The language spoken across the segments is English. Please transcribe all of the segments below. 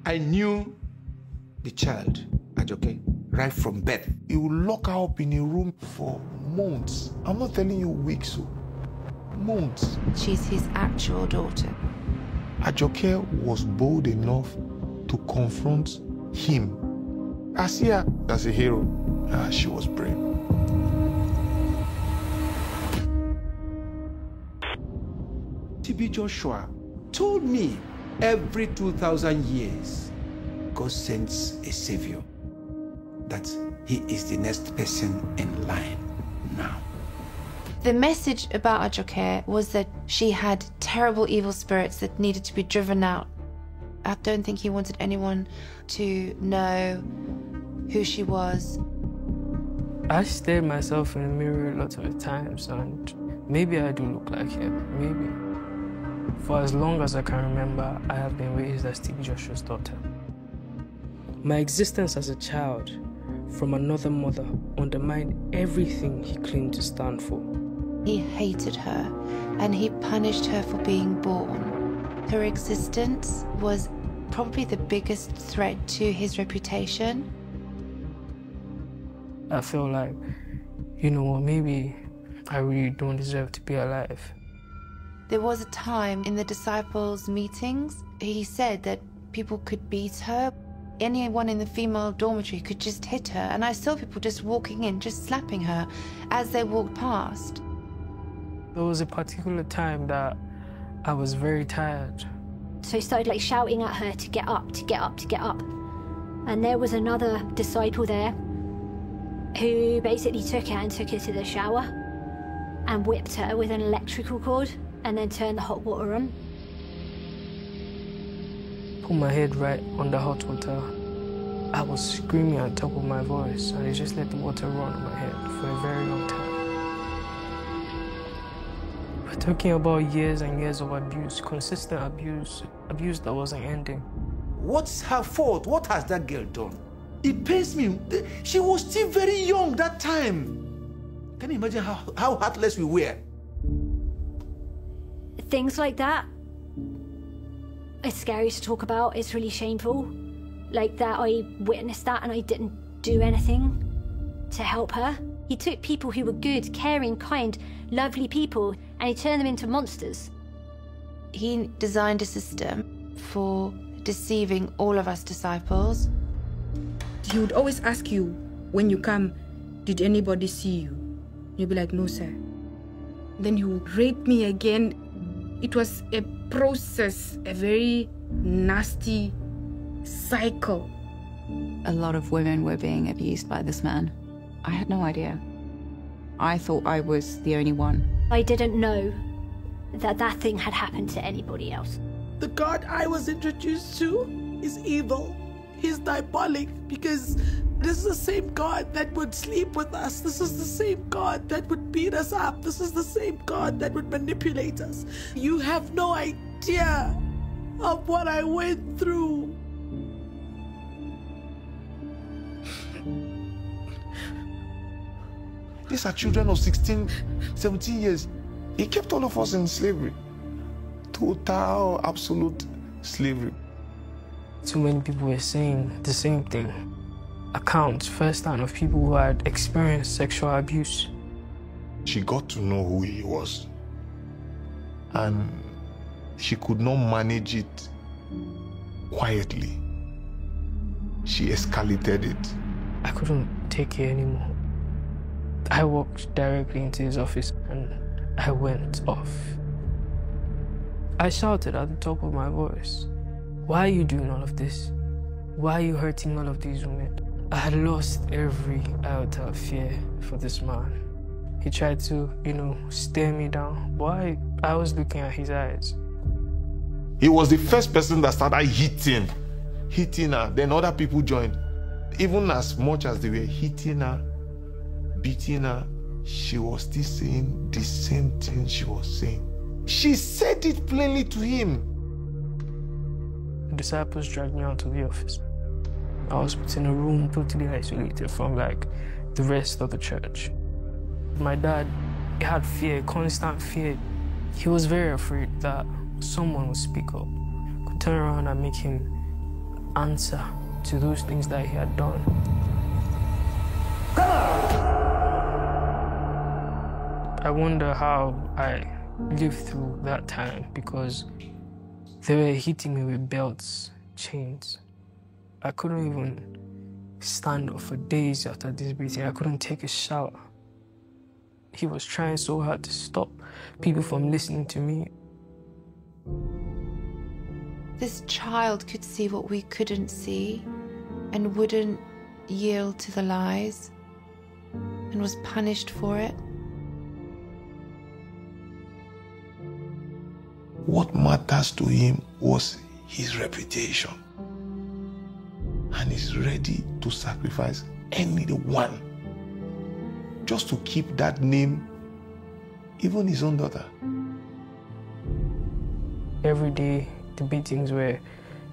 I knew the child, Ajoke, right from birth. He would lock her up in a room for months. I'm not telling you weeks, so months. She's his actual daughter. Ajoke was bold enough to confront him. I see her as a hero. She was brave. TB Joshua told me every 2,000 years, God sends a savior, that he is the next person in line now. The message about Ajoke was that she had terrible evil spirits that needed to be driven out. I don't think he wanted anyone to know who she was. I stared myself in the mirror a lot of times, and maybe I do look like him, maybe. For as long as I can remember, I have been raised as TB Joshua's daughter. My existence as a child from another mother undermined everything he claimed to stand for. He hated her, and he punished her for being born. Her existence was probably the biggest threat to his reputation. I feel like, you know what, maybe I really don't deserve to be alive. There was a time in the disciples' meetings, he said that people could beat her. Anyone in the female dormitory could just hit her, and I saw people just walking in, just slapping her as they walked past. There was a particular time that I was very tired. So he started like shouting at her to get up, to get up, to get up. And there was another disciple there who basically took her and took her to the shower and whipped her with an electrical cord and then turned the hot water on. Put my head right on the hot water. I was screaming at the top of my voice, and they just let the water run on my head for a very long time. We're talking about years and years of abuse, consistent abuse, abuse that wasn't ending. What's her fault? What has that girl done? It pains me. She was still very young that time. Can you imagine how heartless we were? Things like that, it's scary to talk about. It's really shameful. Like that I witnessed that and I didn't do anything to help her. He took people who were good, caring, kind, lovely people, and he turned them into monsters. He designed a system for deceiving all of us disciples. He would always ask you, when you come, did anybody see you? You'd be like, no, sir. Then he would rape me again. It was a process, a very nasty cycle. A lot of women were being abused by this man. I had no idea. I thought I was the only one. I didn't know that that thing had happened to anybody else. The God I was introduced to is evil. He's diabolic because this is the same God that would sleep with us. This is the same God that would beat us up. This is the same God that would manipulate us. You have no idea of what I went through. These are children of 16, 17 years. He kept all of us in slavery. Total, absolute slavery. Too many people were saying the same thing. Accounts firsthand of people who had experienced sexual abuse. She got to know who he was. And she could not manage it quietly. She escalated it. I couldn't take it anymore. I walked directly into his office and I went off. I shouted at the top of my voice, "Why are you doing all of this? Why are you hurting all of these women?" I had lost every iota of fear for this man. He tried to, stare me down, but I was looking at his eyes. He was the first person that started hitting her. Then other people joined. Even as much as they were hitting her, beating her, she was still saying the same thing she was saying. She said it plainly to him. The disciples dragged me out to the office. I was put in a room totally isolated from the rest of the church. My dad, he had fear, constant fear. He was very afraid that someone would speak up, could turn around and make him answer to those things that he had done. I wonder how I lived through that time, because they were hitting me with belts, chains. I couldn't even stand up for days after this beating. I couldn't take a shower. He was trying so hard to stop people from listening to me. This child could see what we couldn't see and wouldn't yield to the lies and was punished for it. What matters to him was his reputation. And he's ready to sacrifice anyone just to keep that name, even his own daughter. Every day, the beatings were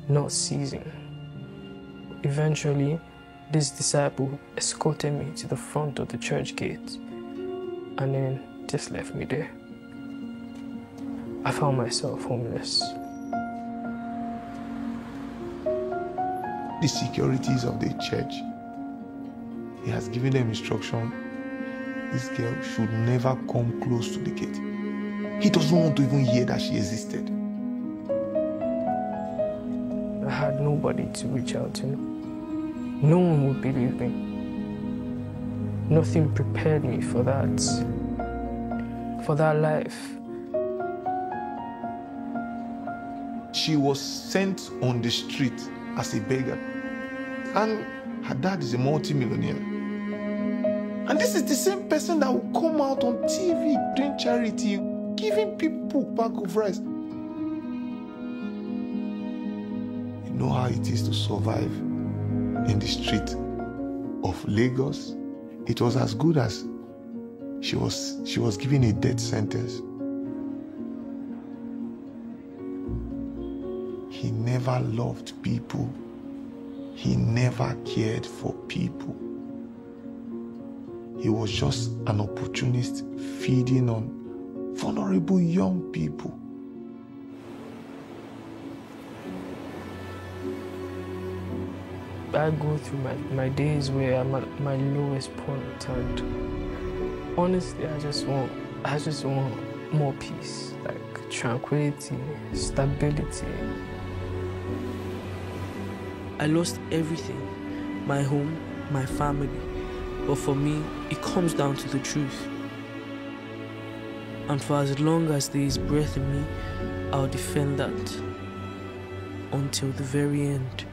not ceasing. Eventually, this disciple escorted me to the front of the church gate and then just left me there. I found myself homeless. The securities of the church, he has given them instruction. This girl should never come close to the gate. He doesn't want to even hear that she existed. I had nobody to reach out to. No one would believe me. Nothing prepared me for that life. She was sent on the street as a beggar. And her dad is a multi-millionaire. And this is the same person that will come out on TV doing charity, giving people a bag of rice. You know how it is to survive in the street of Lagos? It was as good as she was given a death sentence. He never loved people. He never cared for people. He was just an opportunist feeding on vulnerable young people. I go through my days where I'm at my lowest point, and honestly, I just want more peace, like tranquility, stability. I lost everything, my home, my family. But for me, it comes down to the truth. And for as long as there is breath in me, I'll defend that until the very end.